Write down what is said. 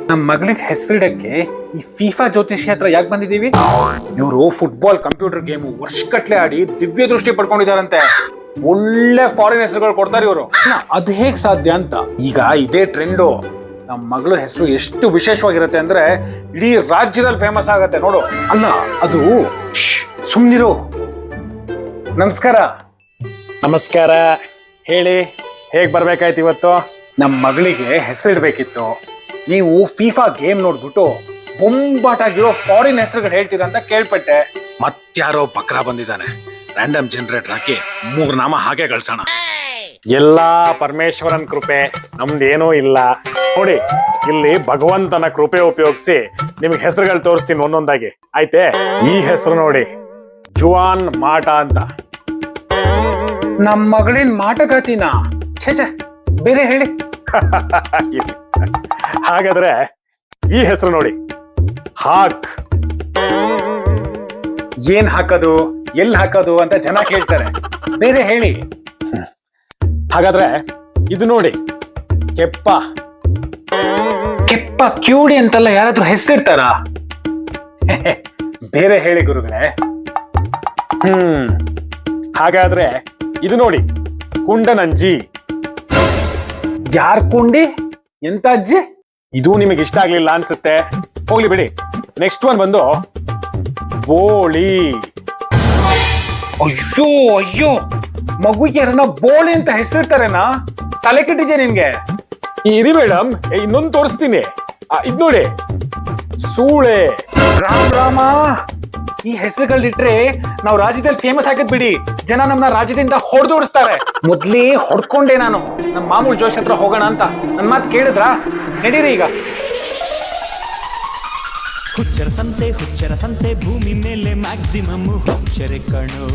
ನಮ್ಮ ಮಗಳಿಗೆ ಹೆಸರಿಡಕ್ಕೆ ಈ ಫಿಫಾ ಜ್ಯೋತಿಷಿ ಹತ್ರ ಯಾಕೆ ಬಂದಿದೀವಿ? ಇವರು ಫುಟ್ಬಾಲ್ ಕಂಪ್ಯೂಟರ್ ಗೇಮ್ ವರ್ಷಗಟ್ಲೆ ಆಡಿ ದಿವ್ಯ ದೃಷ್ಟಿ ಪಡ್ಕೊಂಡಿದಾರಂತೆ. ಒಳ್ಳೆ ಫಾರಿನ್ ಹೆಸರುಗಳು ಕೊಡ್ತಾರೆ ಇವರು. ಅದು ಹೇಗ್ ಸಾಧ್ಯ ಅಂತ ಈಗ ಇದೇ ಟ್ರೆಂಡು. ನಮ್ಮ ಮಗಳ ಹೆಸರು ಎಷ್ಟು ವಿಶೇಷವಾಗಿರುತ್ತೆ ಅಂದ್ರೆ ಇಡೀ ರಾಜ್ಯದಲ್ಲಿ ಫೇಮಸ್ ಆಗತ್ತೆ ನೋಡು. ಅಲ್ಲ ಅದು ಸುಮ್ನಿರು. ನಮಸ್ಕಾರ. ನಮಸ್ಕಾರ. ಹೇಳಿ, ಹೇಗ್ ಬರ್ಬೇಕಾಯ್ತು ಇವತ್ತು? ನಮ್ಮ ಮಗಳಿಗೆ ಹೆಸರಿಡ್ಬೇಕಿತ್ತು. ನೀವು ಫಿಫಾ ಗೇಮ್ ನೋಡ್ಬಿಟ್ಟು ಬೊಂಬಾಟಾಗಿರೋ ಫಾರಿನ್ ಹೆಸರುಗಳು ಹೇಳ್ತೀರಾ ಅಂತ ಕೇಳ್ಪಟ್ಟೆ. ಮತ್ಯಾರೋ ಬಕ್ರ ಬಂದಿದ್ದಾನೆ. ರ್ಯಾಂಡಮ್ ಜನರೇಟರ್ ಹಾಕಿ 3 ನಾಮ ಹಾಗೆ ಕಳ್ಸೋಣ. ಎಲ್ಲಾ ಪರಮೇಶ್ವರನ್ ಕೃಪೆ, ನಮ್ದೇನೂ ಇಲ್ಲ. ನೋಡಿ, ಇಲ್ಲಿ ಭಗವಂತನ ಕೃಪೆ ಉಪಯೋಗಿಸಿ ನಿಮ್ಗೆ ಹೆಸರುಗಳು ತೋರಿಸ್ತೀನಿ ಒಂದೊಂದಾಗಿ. ಆಯ್ತೆ? ಈ ಹೆಸರು ನೋಡಿ, ಜುವಾನ್ ಮಾಟ ಅಂತ. ನಮ್ಮ ಮಗಳಿನ್ ಮಾಟಗಾತಿನ? ಛೇ, ಬೇರೆ ಹೇಳಿ. ಹಾಗಾದ್ರೆ ಈ ಹೆಸರು ನೋಡಿ, ಹಾಕ್. ಏನ್ ಹಾಕೋದು, ಎಲ್ಲಿ ಹಾಕೋದು ಅಂತ ಜನ ಕೇಳ್ತಾರೆ. ಬೇರೆ ಹೇಳಿ. ಹಾಗಾದ್ರೆ ಇದು ನೋಡಿ, ಕೆಪ್ಪ. ಕೆಪ್ಪ ಕ್ಯೂಡಿ ಅಂತೆಲ್ಲ ಯಾರಾದ್ರೂ ಹೆಸರಿಡ್ತಾರ? ಬೇರೆ ಹೇಳಿ ಗುರುಗಳೇ. ಹಾಗಾದ್ರೆ ಇದು ನೋಡಿ, ಕುಂಡನಂಜಿ. ಯಾರ್ ಕುಂಡಿ? ಎಂತ ಅಜ್ಜಿ? ಇದು ನಿಮಗೆ ಇಷ್ಟ ಆಗ್ಲಿಲ್ಲ ಅನ್ಸುತ್ತೆ, ಹೋಗ್ಲಿ ಬಿಡಿ. ನೆಕ್ಸ್ಟ್ ಒನ್ ಬಂದು ಬೋಳಿ. ಅಯ್ಯೋ ಅಯ್ಯೋ, ಮಗು ಯಾರನ್ನ ಬೋಳಿ ಅಂತ ಹೆಸರಿಡ್ತಾರೇನಾ? ತಲೆ ಕೆಟ್ಟಿದ್ಯಾ ನಿನ್ಗೆ? ಇರಿ ಮೇಡಮ್, ಇನ್ನೊಂದು ತೋರಿಸ್ತೀನಿ. ಇದ್ ನೋಡಿ, ಸೂಳೆ. ರಾಮ್ ರಾಮ, ಈ ಹೆಸರುಗಳಿಟ್ರೆ ನಾವು ರಾಜ್ಯದಲ್ಲಿ ಫೇಮಸ್ ಆಗಿದ್ ಬಿಡಿ. ಜನ ನಮ್ಮನ್ನ ರಾಜ್ಯದಿಂದ ಹೊಡೆದೋಡಿಸ್ತಾರೆ. ಮೊದ್ಲೇ ಹೊಡ್ಕೊಂಡೆ ನಾನು. ನಮ್ಮ ಮಾಮೂಲ್ ಜೋಶ್ ಹತ್ರ ಹೋಗೋಣ ಅಂತ. ನನ್ ಮಾತು ಕೇಳಿದ್ರಾ? ನಡೀರಿ ಈಗ. ಹುಚ್ಚರ ಸಂತೆ ಭೂಮಿ ಮೇಲೆ ಮ್ಯಾಕ್ಸಿಮಮ್ ಹುಚ್ಚರೆ ಕಣು.